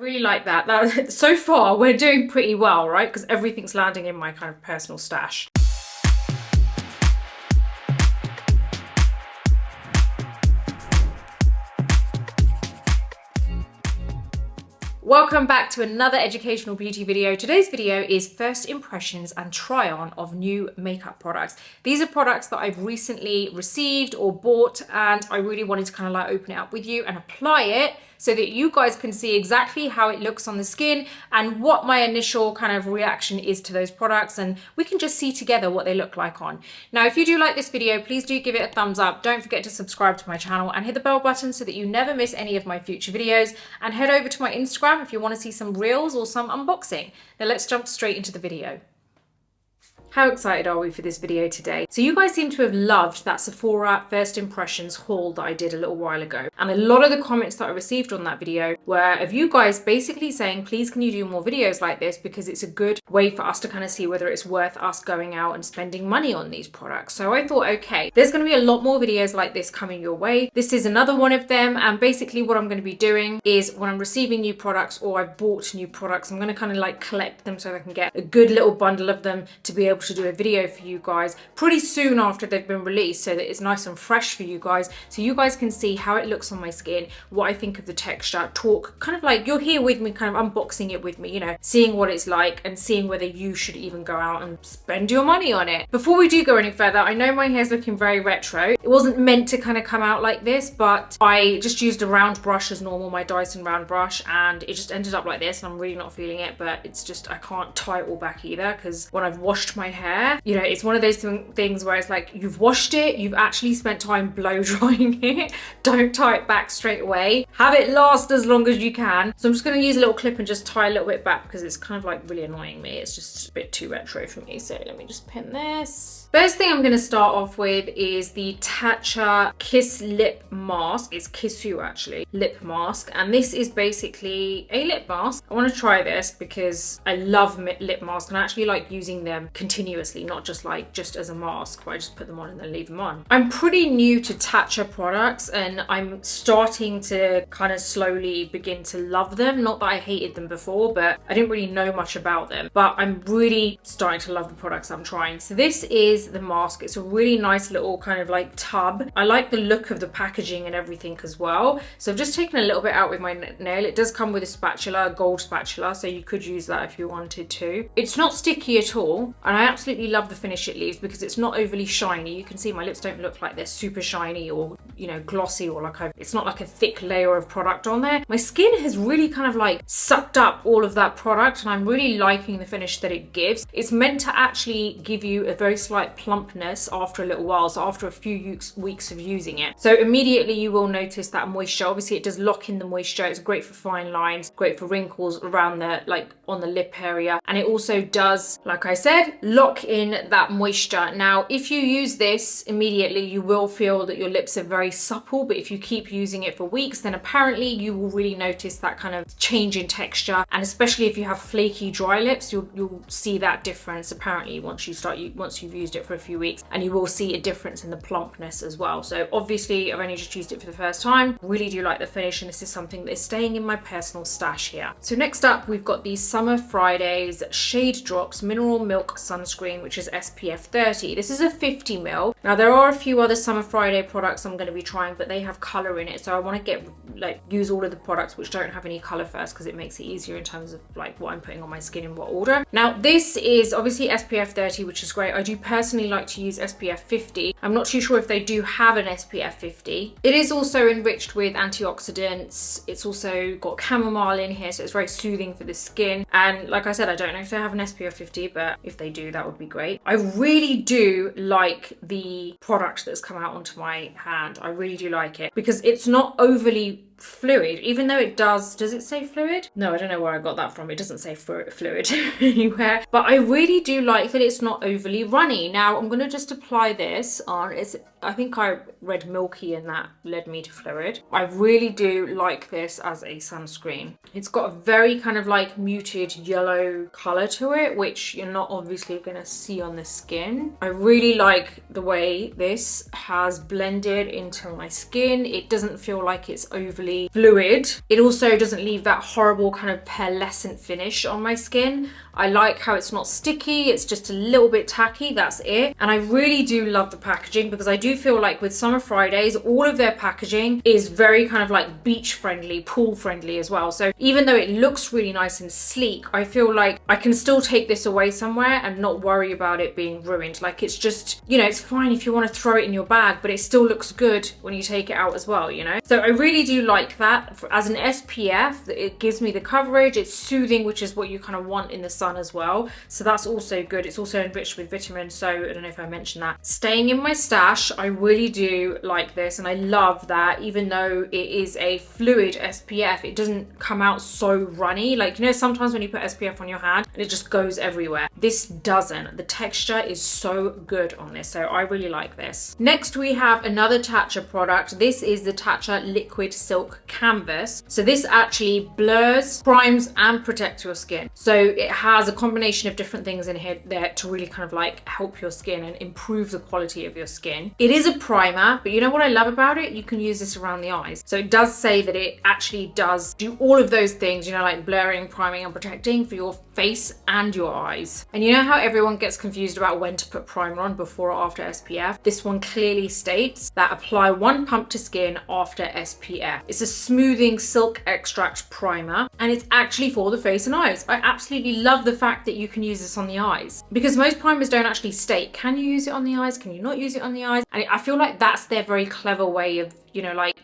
really like that. So far, we're doing pretty well, right? Because everything's landing in my kind of personal stash. Welcome back to another educational beauty video. Today's video is first impressions and try on of new makeup products. These are products that I've recently received or bought, and I really wanted to kind of like open it up with you and apply it so that you guys can see exactly how it looks on the skin and what my initial kind of reaction is to those products, and we can just see together what they look like on. Now, if you do like this video, please do give it a thumbs up. Don't forget to subscribe to my channel and hit the bell button so that you never miss any of my future videos, and head over to my Instagram if you want to see some reels or some unboxing. Now let's jump straight into the video. How excited are we for this video today? So you guys seem to have loved that Sephora first impressions haul that I did a little while ago. And a lot of the comments that I received on that video were of you guys basically saying, please can you do more videos like this, because it's a good way for us to kind of see whether it's worth us going out and spending money on these products. So I thought, okay, there's going to be a lot more videos like this coming your way. This is another one of them. And basically what I'm going to be doing is when I'm receiving new products or I've bought new products, I'm going to kind of like collect them so I can get a good little bundle of them to be able to do a video for you guys pretty soon after they've been released, so that it's nice and fresh for you guys, so you guys can see how it looks on my skin, what I think of the texture, talk kind of like you're here with me, kind of unboxing it with me, you know, seeing what it's like and seeing whether you should even go out and spend your money on it. Before we do go any further, I know my hair's looking very retro. It wasn't meant to kind of come out like this, but I just used a round brush as normal, my Dyson round brush, and it just ended up like this, and I'm really not feeling it, but it's just, I can't tie it all back either, because when I've washed my hair, you know, it's one of those things where it's like, you've washed it, you've actually spent time blow drying it, don't tie it back straight away, have it last as long as you can. So I'm just going to use a little clip and just tie a little bit back, because it's kind of like really annoying me. It's just a bit too retro for me. So let me just pin this. First thing I'm going to start off with is the Tatcha Kiss Lip Mask. It's Kissu actually, lip mask. And this is basically a lip mask. I want to try this because I love lip masks and I actually like using them continuously, not just as a mask where I just put them on and then leave them on. I'm pretty new to Tatcha products and I'm starting to kind of slowly begin to love them. Not that I hated them before, but I didn't really know much about them. But I'm really starting to love the products I'm trying. So this is the mask. It's a really nice little kind of like tub. I like the look of the packaging and everything as well. So I've just taken a little bit out with my nail. It does come with a spatula, a gold spatula, so you could use that if you wanted to. It's not sticky at all, and I absolutely love the finish it leaves because it's not overly shiny. You can see my lips don't look like they're super shiny or, you know, glossy, or like it's not like a thick layer of product on there. My skin has really kind of like sucked up all of that product, and I'm really liking the finish that it gives. It's meant to actually give you a very slight plumpness after a little while, so after a few weeks of using it. So immediately you will notice that moisture. Obviously it does lock in the moisture. It's great for fine lines, great for wrinkles around the, like on the lip area, and it also does, like I said, lock in that moisture. Now if you use this immediately, you will feel that your lips are very supple, but if you keep using it for weeks, then apparently you will really notice that kind of change in texture, and especially if you have flaky dry lips, you'll see that difference apparently once you've used it for a few weeks, and you will see a difference in the plumpness as well. So obviously I've only just used it for the first time, really do like the finish, and this is something that is staying in my personal stash here. So next up we've got the Summer Fridays Shade Drops Mineral Milk Sunscreen, which is SPF 30. This is a 50ml. Now there are a few other Summer Friday products I'm going to be trying, but they have color in it, so I want to use all of the products which don't have any color first, because it makes it easier in terms of like what I'm putting on my skin in what order. Now this is obviously SPF 30, which is great. I do personally like to use SPF 50. I'm not too sure if they do have an SPF 50. It is also enriched with antioxidants. It's also got chamomile in here, so it's very soothing for the skin. And like I said, I don't know if they have an SPF 50, but if they do, that would be great. I really do like the product that's come out onto my hand. I really do like it because it's not overly fluid, even though it does it say fluid? No, I don't know where I got that from. It doesn't say fluid anywhere, but I really do like that it's not overly runny. Now I'm going to just apply this on. I think I read milky and that led me to fluid. I really do like this as a sunscreen. It's got a very kind of like muted yellow color to it, which you're not obviously going to see on the skin. I really like the way this has blended into my skin. It doesn't feel like it's overly overly fluid. It also doesn't leave that horrible kind of pearlescent finish on my skin. I like how it's not sticky, it's just a little bit tacky, that's it. And I really do love the packaging, because I do feel like with Summer Fridays, all of their packaging is very kind of like beach friendly, pool friendly as well. So even though it looks really nice and sleek, I feel like I can still take this away somewhere and not worry about it being ruined. Like, it's just, you know, it's fine if you want to throw it in your bag, but it still looks good when you take it out as well, you know? So I really do like that. As an SPF, it gives me the coverage, it's soothing, which is what you kind of want in the sun as well. So that's also good. It's also enriched with vitamins, so I don't know if I mentioned that. Staying in my stash, I really do like this, and I love that even though it is a fluid SPF, it doesn't come out so runny. Like, you know, sometimes when you put SPF on your hand and it just goes everywhere. This doesn't. The texture is so good on this, so I really like this. Next, we have another Tatcha product. This is the Tatcha Liquid Silk Canvas. So this actually blurs, primes, and protects your skin. So it has a combination of different things in here there to really kind of like help your skin and improve the quality of your skin. It is a primer, but you know what I love about it? You can use this around the eyes. So it does say that it actually does do all of those things, you know, like blurring, priming, and protecting for your face and your eyes. And you know how everyone gets confused about when to put primer on, before or after SPF? This one clearly states that apply 1 pump to skin after SPF. It's a smoothing silk extract primer, and it's actually for the face and eyes. I absolutely love the fact that you can use this on the eyes, because most primers don't actually state, can you use it on the eyes? Can you not use it on the eyes? And I feel like that's their very clever way of, you know, like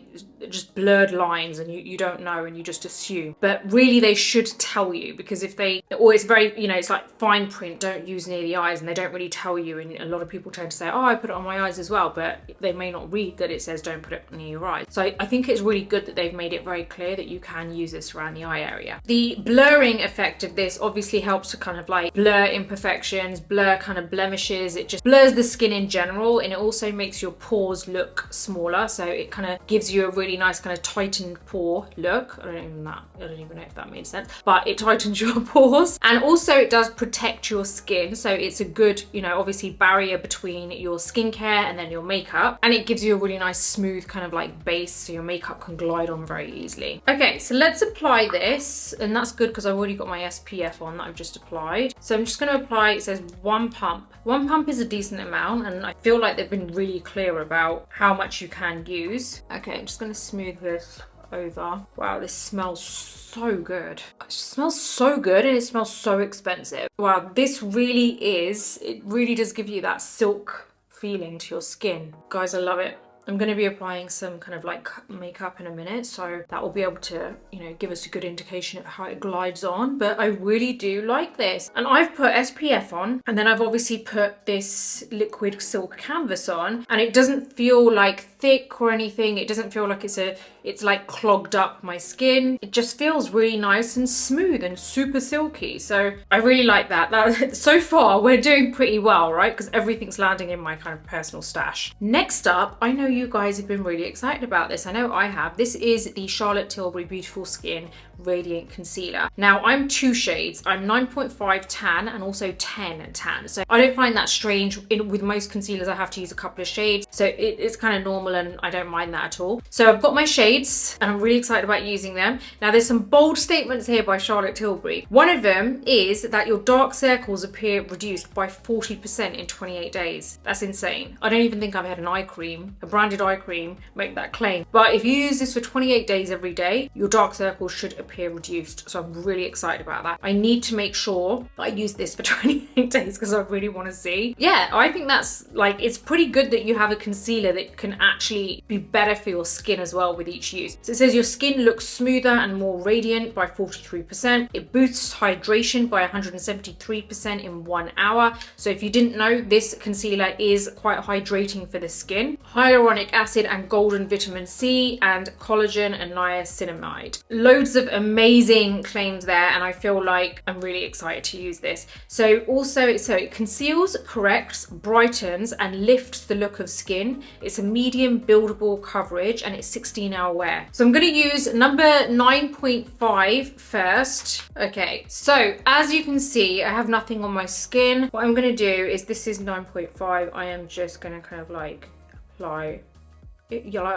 just blurred lines, and you don't know and you just assume. But really they should tell you, because if they, or it's very, you know, it's like fine print, don't use near the eyes, and they don't really tell you. And a lot of people tend to say, oh, I put it on my eyes as well, but they may not read that it says don't put it near your eyes. So I think it's really good that they've made it very clear that you can use this around the eye area. The blurring effect of this obviously helps to kind of like blur imperfections, blur kind of blemishes. It just blurs the skin in general, and it also makes your pores look smaller. So it kind of gives you a really nice kind of tightened pore look. I don't even know if that made sense, but it tightens your pores. And also it does protect your skin. So it's a good, you know, obviously barrier between your skincare and then your makeup. And it gives you a really nice smooth kind of like base, so your makeup can glide on very easily. Okay, so let's apply this. And that's good because I've already got my SPF on that I've just applied. So I'm just going to apply, it says 1 pump. 1 pump is a decent amount, and I feel like they've been really clear about how much you can use. Okay, I'm just going to smooth this over. Wow, this smells so good. It smells so good, and it smells so expensive. Wow, this really is, it really does give you that silk feeling to your skin. Guys, I love it. I'm going to be applying some kind of like makeup in a minute, so that will be able to, you know, give us a good indication of how it glides on. But I really do like this, and I've put SPF on, and then I've obviously put this liquid silk canvas on, and it doesn't feel like thick or anything. It doesn't feel like it's like clogged up my skin. It just feels really nice and smooth and super silky. So I really like that. So far we're doing pretty well, right? Because everything's landing in my kind of personal stash. Next up, I know you guys have been really excited about this. I know I have. This is the Charlotte Tilbury Beautiful Skin Radiant Concealer. Now I'm 2 shades. I'm 9.5 tan and also 10 tan. So I don't find that strange. With most concealers I have to use a couple of shades. So it's kind of normal, and I don't mind that at all. So I've got my shades and I'm really excited about using them. Now there's some bold statements here by Charlotte Tilbury. One of them is that your dark circles appear reduced by 40% in 28 days. That's insane. I don't even think I've had an eye cream, a branded eye cream, make that claim. But if you use this for 28 days every day, your dark circles should appear reduced. So I'm really excited about that. I need to make sure that I use this for 28 days because I really want to see. Yeah, I think that's like, it's pretty good that you have a concealer that can actually be better for your skin as well with each use. So it says your skin looks smoother and more radiant by 43%. It boosts hydration by 173% in 1 hour. So if you didn't know, this concealer is quite hydrating for the skin. Hyaluronic acid and golden vitamin C and collagen and niacinamide. Loads of amazing claims there, and I feel like I'm really excited to use this. So also, it conceals, corrects, brightens and lifts the look of skin. It's a medium buildable coverage, and it's 16-hour wear. So I'm going to use number 9.5 first. Okay, so as you can see, I have nothing on my skin. What I'm going to do is, this is 9.5. I am just going to kind of like apply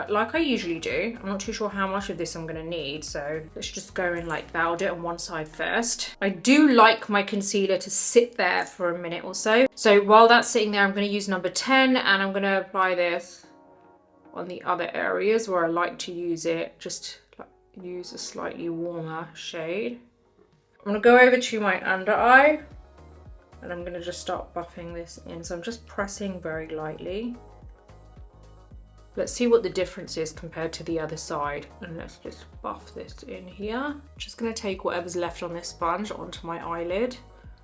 like I usually do. I'm not too sure how much of this I'm gonna need, so let's just go in like that. I'll do it on one side first. I do like my concealer to sit there for a minute or so. So while that's sitting there, I'm gonna use number 10 and I'm gonna apply this on the other areas where I like to use it. Just use a slightly warmer shade. I'm gonna go over to my under eye and I'm gonna just start buffing this in. So I'm just pressing very lightly. Let's see what the difference is compared to the other side. And let's just buff this in here. I'm just gonna take whatever's left on this sponge onto my eyelid.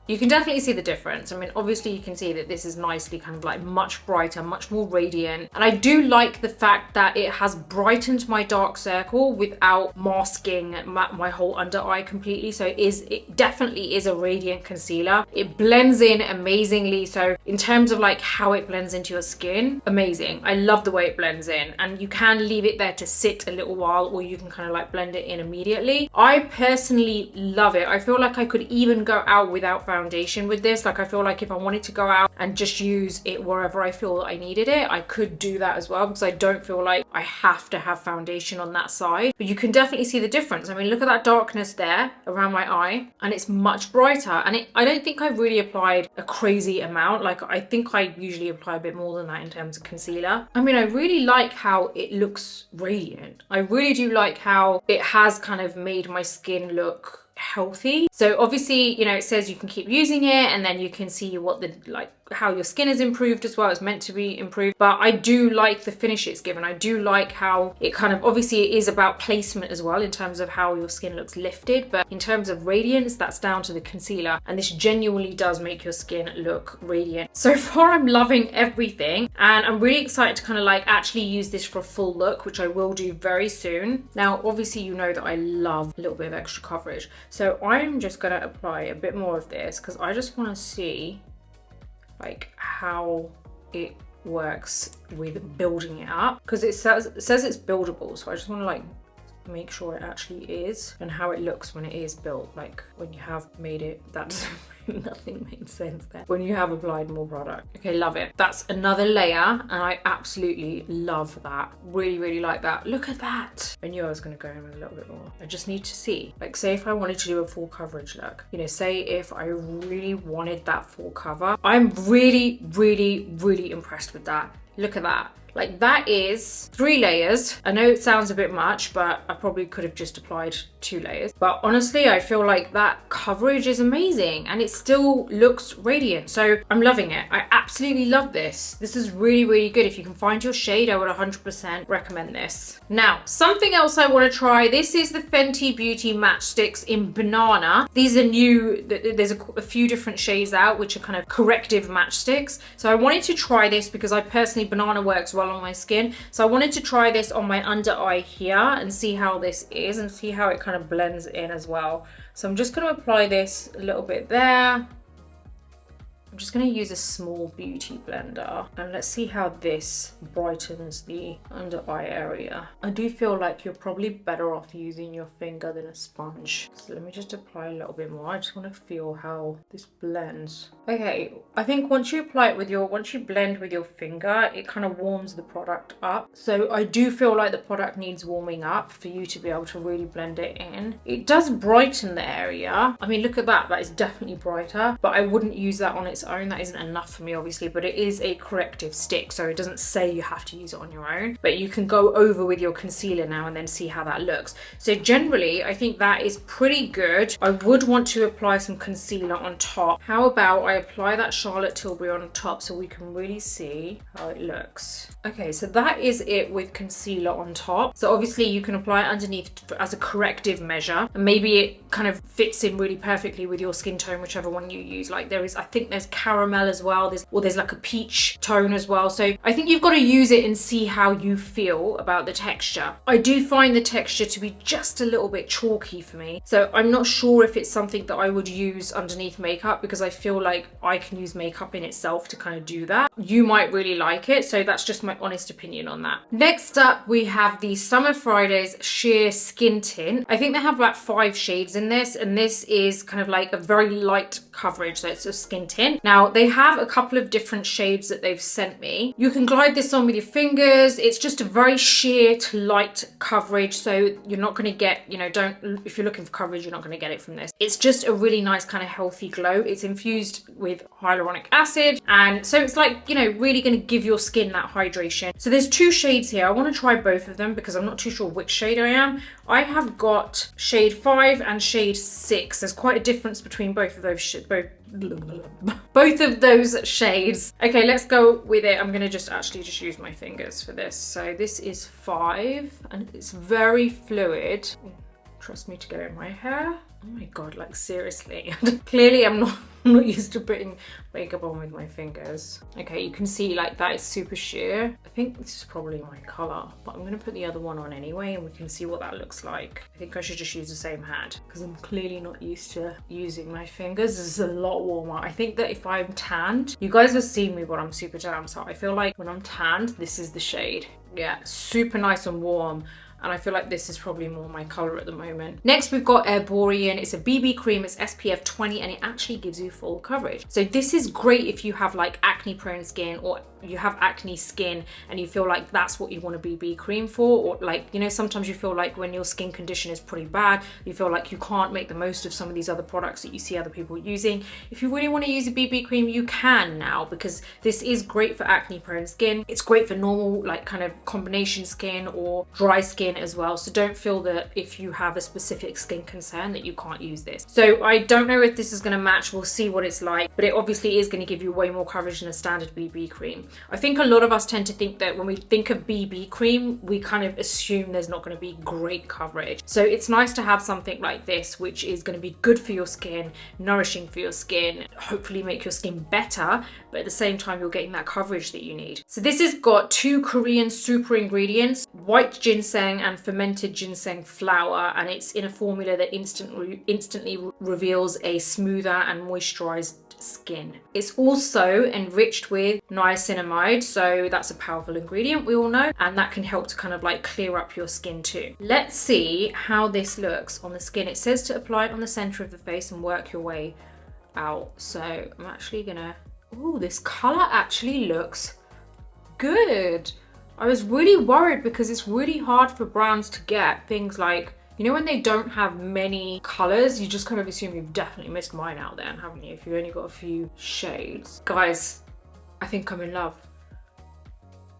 You can definitely see the difference. I mean, obviously you can see that this is nicely kind of like much brighter, much more radiant. And I do like the fact that it has brightened my dark circle without masking my whole under eye completely. So it definitely is a radiant concealer. It blends in amazingly. So in terms of like how it blends into your skin, amazing. I love the way it blends in, and you can leave it there to sit a little while, or you can kind of like blend it in immediately. I personally love it. I feel like I could even go out without foundation with this. Like I feel like if I wanted to go out and just use it wherever I feel that I needed it, I could do that as well, because I don't feel like I have to have foundation on that side. But you can definitely see the difference. I mean, look at that darkness there around my eye, and it's much brighter. And I don't think I've really applied a crazy amount. Like I think I usually apply a bit more than that in terms of concealer. I mean, I really like how it looks radiant. I really do like how it has kind of made my skin look healthy. So obviously, you know, it says you can keep using it, and then you can see what the how your skin is improved as well. It's meant to be improved, but I do like the finish it's given. I do like how it kind of, obviously it is about placement as well in terms of how your skin looks lifted, but in terms of radiance, that's down to the concealer, and this genuinely does make your skin look radiant. So far I'm loving everything, and I'm really excited to kind of like actually use this for a full look, which I will do very soon. Now obviously you know that I love a little bit of extra coverage, so I'm just going to apply a bit more of this because I just want to see like how it works with building it up, because it says it's buildable, so I just want to like make sure it actually is, and how it looks when it is built, like when you have made it. That nothing makes sense there. When you have applied more product. Okay, love it. That's another layer, and I absolutely love that. Really like that. Look at that. I knew I was going to go in with a little bit more. I just need to see, like, say if I wanted to do a full coverage look, you know, say if I really wanted that full cover, I'm really impressed with that. Look at that. Like that is 3 layers. I know it sounds a bit much, but I probably could have just applied 2 layers. But honestly, I feel like that coverage is amazing, and it still looks radiant. So I'm loving it. I absolutely love this. This is really good. If you can find your shade, I would 100% recommend this. Now, something else I want to try. This is the Fenty Beauty Matchsticks in Banana. These are new. There's a few different shades out, which are kind of corrective matchsticks. So I wanted to try this because I personally, Banana works well on my skin, so I wanted to try this on my under eye here and see how this is, and see how it kind of blends in as well. So I'm just going to apply this a little bit there. I'm just going to use a small beauty blender, and let's see how this brightens the under eye area. I do feel like you're probably better off using your finger than a sponge. So let me just apply a little bit more. I just want to feel how this blends. Okay, I think once you apply it with your, once you blend with your finger, it kind of warms the product up. So I do feel like the product needs warming up for you to be able to really blend it in. It does brighten the area. I mean, look at that. That is definitely brighter, but I wouldn't use that on its own. That isn't enough for me, obviously, but it is a corrective stick, so it doesn't say you have to use it on your own, but you can go over with your concealer now and then see how that looks. So generally, I think that is pretty good. I would want to apply some concealer on top. How about I apply that Charlotte Tilbury on top so we can really see how it looks. Okay, so that is it with concealer on top. So obviously you can apply it underneath as a corrective measure, and maybe it kind of fits in really perfectly with your skin tone, whichever one you use. Like there is, I think there's caramel as well, there's like a peach tone as well. So I think you've got to use it and see how you feel about the texture. I do find the texture to be just a little bit chalky for me, so I'm not sure if it's something that I would use underneath makeup, because I feel like I can use makeup in itself to kind of do that. You might really like it, so that's just my honest opinion on that. Next up, we have the Summer Fridays Sheer Skin Tint. I think they have about 5 shades in this, and this is kind of like a very light coverage, so it's a skin tint. Now, they have a couple of different shades that they've sent me. You can glide this on with your fingers. It's just a very sheer to light coverage, so you're not going to get, you know, if you're looking for coverage, you're not going to get it from this. It's just a really nice kind of healthy glow. It's infused with hyaluronic acid, and so it's like, you know, really going to give your skin that hydration. So there's two shades here. I want to try both of them because I'm not too sure which shade I am. I have got shade 5 and shade 6. There's quite a difference between both of those both of those shades. Okay, let's go with it. I'm gonna just use my fingers for this. So this is 5 and it's very fluid. Trust me to get in my hair. Oh my god, like seriously. Clearly I'm not used to putting makeup on with my fingers. Okay, you can see like that is super sheer. I think this is probably my color, but I'm gonna put the other one on anyway and we can see what that looks like. I think I should just use the same hand because I'm clearly not used to using my fingers. This is a lot warmer. I think that if I'm tanned, you guys have seen me when I'm super tanned, so I feel like when I'm tanned, this is the shade. Yeah, super nice and warm. And I feel like this is probably more my color at the moment. Next, we've got Herborian. It's a BB cream, it's SPF 20, and it actually gives you full coverage. So this is great if you have like acne prone skin, or you have acne skin and you feel like that's what you want a BB cream for, or like, you know, sometimes you feel like when your skin condition is pretty bad, you feel like you can't make the most of some of these other products that you see other people using. If you really want to use a BB cream, you can now, because this is great for acne prone skin. It's great for normal, like kind of combination skin or dry skin as well. So don't feel that if you have a specific skin concern that you can't use this. So I don't know if this is going to match. We'll see what it's like, but it obviously is going to give you way more coverage than a standard BB cream. I think a lot of us tend to think that when we think of BB cream, we kind of assume there's not going to be great coverage. So it's nice to have something like this, which is going to be good for your skin, nourishing for your skin, hopefully make your skin better, but at the same time, you're getting that coverage that you need. So this has got 2 Korean super ingredients, white ginseng and fermented ginseng flower, and it's in a formula that instantly reveals a smoother and moisturized skin. It's also enriched with niacinamide, so that's a powerful ingredient, we all know, and that can help to kind of like clear up your skin too. Let's see how this looks on the skin. It says to apply it on the center of the face and work your way out. So I'm actually gonna, oh, this color actually looks good. I was really worried because it's really hard for brands to get things like, you know, when they don't have many colors, you just kind of assume you've definitely missed mine out there, haven't you? If you've only got a few shades. Guys, I think I'm in love.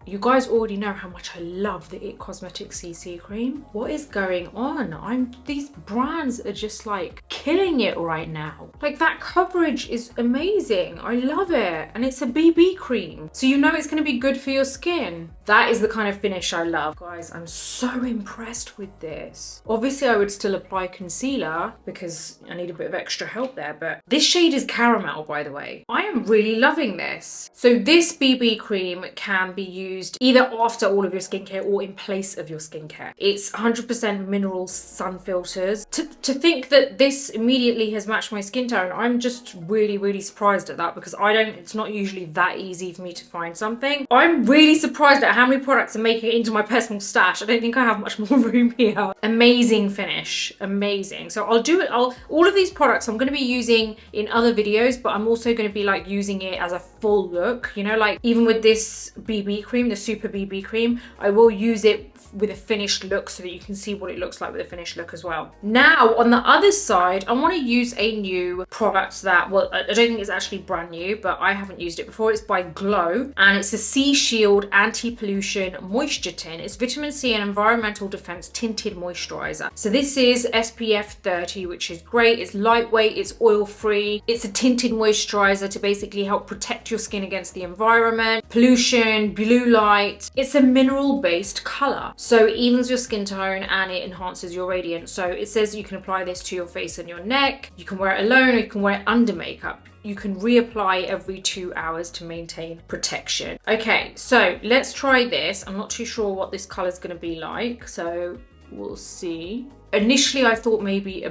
You guys already know how much I love the IT Cosmetics CC cream. What is going on? These brands are just like killing it right now. Like that coverage is amazing. I love it. And it's a BB cream. So you know it's gonna be good for your skin. That is the kind of finish I love. Guys, I'm so impressed with this. Obviously I would still apply concealer because I need a bit of extra help there, but this shade is caramel, by the way. I am really loving this. So this BB cream can be used either after all of your skincare or in place of your skincare. It's 100% mineral sun filters. To think that this immediately has matched my skin tone, I'm just really, really surprised at that, because it's not usually that easy for me to find something. I'm really surprised at how many products are making it into my personal stash. I don't think I have much more room here. Amazing finish, amazing. So all of these products I'm gonna be using in other videos, but I'm also gonna be like using it as a full look, you know, like even with this BB cream, the Super BB cream, I will use it with a finished look so that you can see what it looks like with a finished look as well. Now, on the other side, I want to use a new product that, well, I don't think it's actually brand new, but I haven't used it before. It's by Glow, and it's a Sea Shield Anti-Pollution Moisture Tint. It's vitamin C and environmental defense tinted moisturizer. So this is SPF 30, which is great. It's lightweight, it's oil-free. It's a tinted moisturizer to basically help protect your skin against the environment, pollution, blue light. It's a mineral-based color. So it evens your skin tone and it enhances your radiance. So it says you can apply this to your face and your neck. You can wear it alone or you can wear it under makeup. You can reapply every 2 hours to maintain protection. Okay, so let's try this. I'm not too sure what this color is going to be like, so we'll see. Initially, I thought maybe a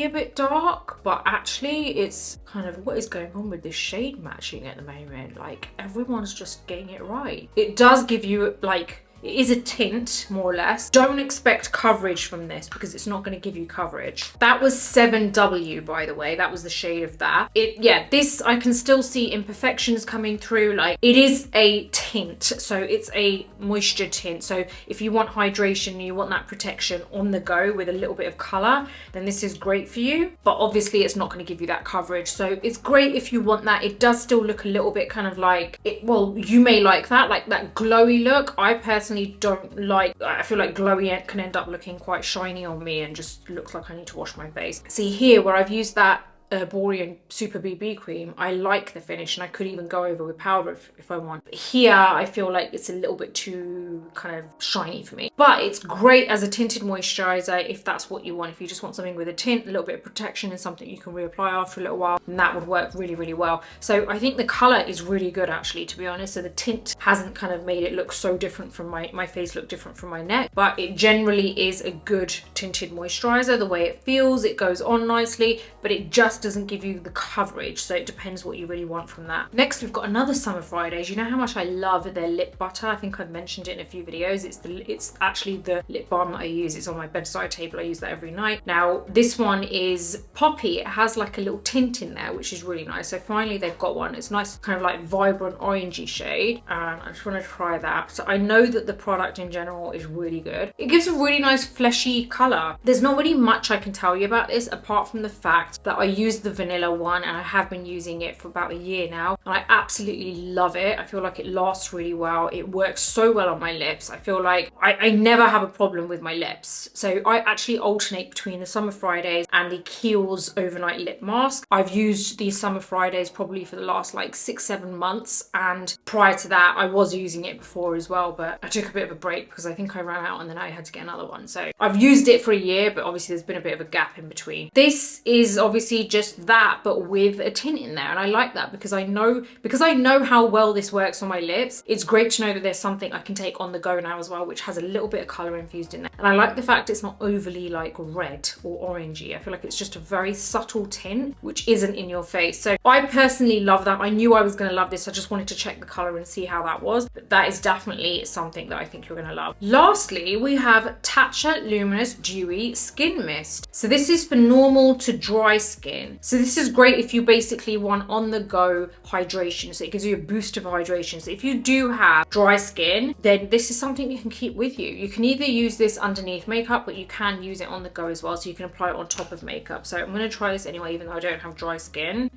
bit dark, but actually it's kind of, what is going on with this shade matching at the moment? Like everyone's just getting it right. It does give you like, It is a tint, more or less. Don't expect coverage from this because it's not going to give you coverage. That was 7W, by the way. That was the shade of that. Yeah, this, I can still see imperfections coming through. Like, it is a tint, so it's a moisture tint. So if you want hydration, you want that protection on the go with a little bit of color, then this is great for you. But obviously it's not going to give you that coverage. So it's great if you want that. It does still look a little bit kind of like it, well, you may like that glowy look. I personally don't like, I feel like glowy can end up looking quite shiny on me and just looks like I need to wash my face. See here where I've used that Borean Super BB cream, I like the finish, and I could even go over with powder if I want. But here I feel like it's a little bit too kind of shiny for me, but it's great as a tinted moisturizer if that's what you want. If you just want something with a tint, a little bit of protection, and something you can reapply after a little while, and that would work really, really well. So I think the color is really good, actually, to be honest. So the tint hasn't kind of made it look so different from my face look different from my neck, but it generally is a good tinted moisturizer. The way it feels, it goes on nicely, but it just doesn't give you the coverage, so it depends what you really want from that. Next, we've got another Summer Fridays. You know how much I love their lip butter. I think I've mentioned it in a few videos. It's actually the lip balm that I use. It's on my bedside table. I use that every night. Now this one is poppy. It has like a little tint in there, which is really nice. So finally they've got one. It's nice, kind of like vibrant orangey shade, and I just want to try that. So I know that the product in general is really good. It gives a really nice fleshy color. There's not really much I can tell you about this apart from the fact that I use the vanilla one, and I have been using it for about a year now, and I absolutely love it. I feel like it lasts really well. It works so well on my lips. I feel like I never have a problem with my lips. So I actually alternate between the Summer Fridays and the Kiehl's overnight lip mask. I've used these Summer Fridays probably for the last like 6-7 months, and prior to that I was using it before as well, but I took a bit of a break because I think I ran out and then I had to get another one. So I've used it for a year, but obviously there's been a bit of a gap in between. This is obviously just that, but with a tint in there, and I like that because I know how well this works on my lips. It's great to know that there's something I can take on the go now as well, which has a little bit of color infused in there. And I like the fact it's not overly like red or orangey. I feel like it's just a very subtle tint which isn't in your face. So I personally love that. I knew I was going to love this. I just wanted to check the color and see how that was, but that is definitely something that I think you're going to love. Lastly, we have Tatcha Luminous Dewy Skin Mist. So this is for normal to dry skin. So this is great if you basically want on the go hydration. So it gives you a boost of hydration. So if you do have dry skin, then this is something you can keep with you. You can either use this underneath makeup, but you can use it on the go as well. So you can apply it on top of makeup. So I'm going to try this anyway, even though I don't have dry skin.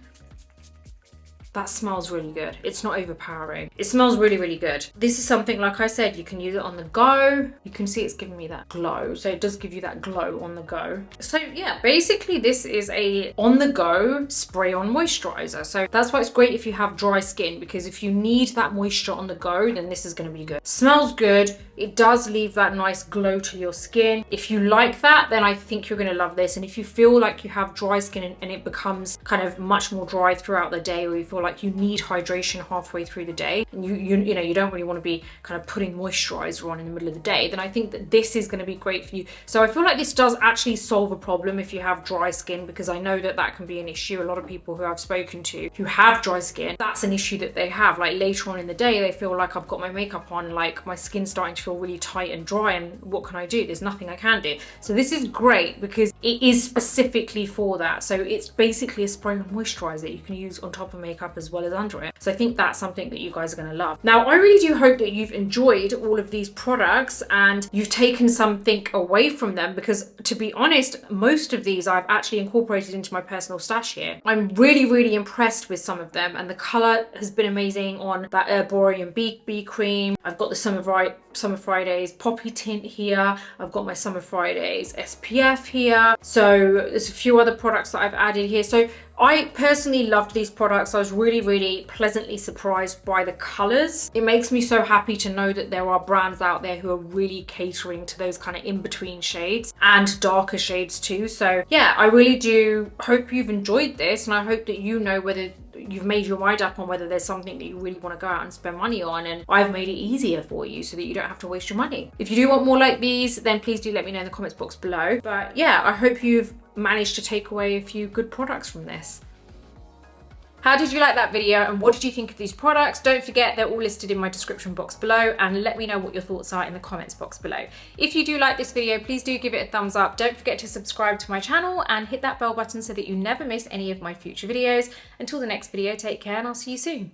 That smells really good. It's not overpowering. It smells really, really good. This is something, like I said, you can use it on the go. You can see it's giving me that glow. So it does give you that glow on the go. So yeah, basically this is a on the go spray on moisturizer. So that's why it's great if you have dry skin, because if you need that moisture on the go, then this is going to be good. Smells good. It does leave that nice glow to your skin. If you like that, then I think you're going to love this. And if you feel like you have dry skin and it becomes kind of much more dry throughout the day, or you feel like you need hydration halfway through the day, and you know you don't really want to be kind of putting moisturizer on in the middle of the day, then I think that this is going to be great for you. So I feel like this does actually solve a problem if you have dry skin, because I know that that can be an issue. A lot of people who I've spoken to who have dry skin, that's an issue that they have. Like later on in the day, they feel like I've got my makeup on, like my skin's starting to feel really tight and dry, and what can I do? There's nothing I can do. So this is great because it is specifically for that. So it's basically a spray on moisturizer you can use on top of makeup as well as under it. So I think that's something that you guys are going to love. Now, I really do hope that you've enjoyed all of these products and you've taken something away from them, because to be honest, most of these I've actually incorporated into my personal stash here. I'm really, really impressed with some of them, and the color has been amazing on that Borean BB cream. I've got the Summer Fridays poppy tint here. I've got my Summer Fridays SPF here. So there's a few other products that I've added here. So I personally loved these products. I was really, really pleasantly surprised by the colors. It makes me so happy to know that there are brands out there who are really catering to those kind of in-between shades and darker shades too. So yeah, I really do hope you've enjoyed this, and I hope that you know whether you've made your mind up on whether there's something that you really want to go out and spend money on, and I've made it easier for you so that you don't have to waste your money. If you do want more like these, then please do let me know in the comments box below. But yeah, I hope you've managed to take away a few good products from this. How did you like that video and what did you think of these products? Don't forget they're all listed in my description box below, and let me know what your thoughts are in the comments box below. If you do like this video, please do give it a thumbs up. Don't forget to subscribe to my channel and hit that bell button so that you never miss any of my future videos. Until the next video, take care and I'll see you soon.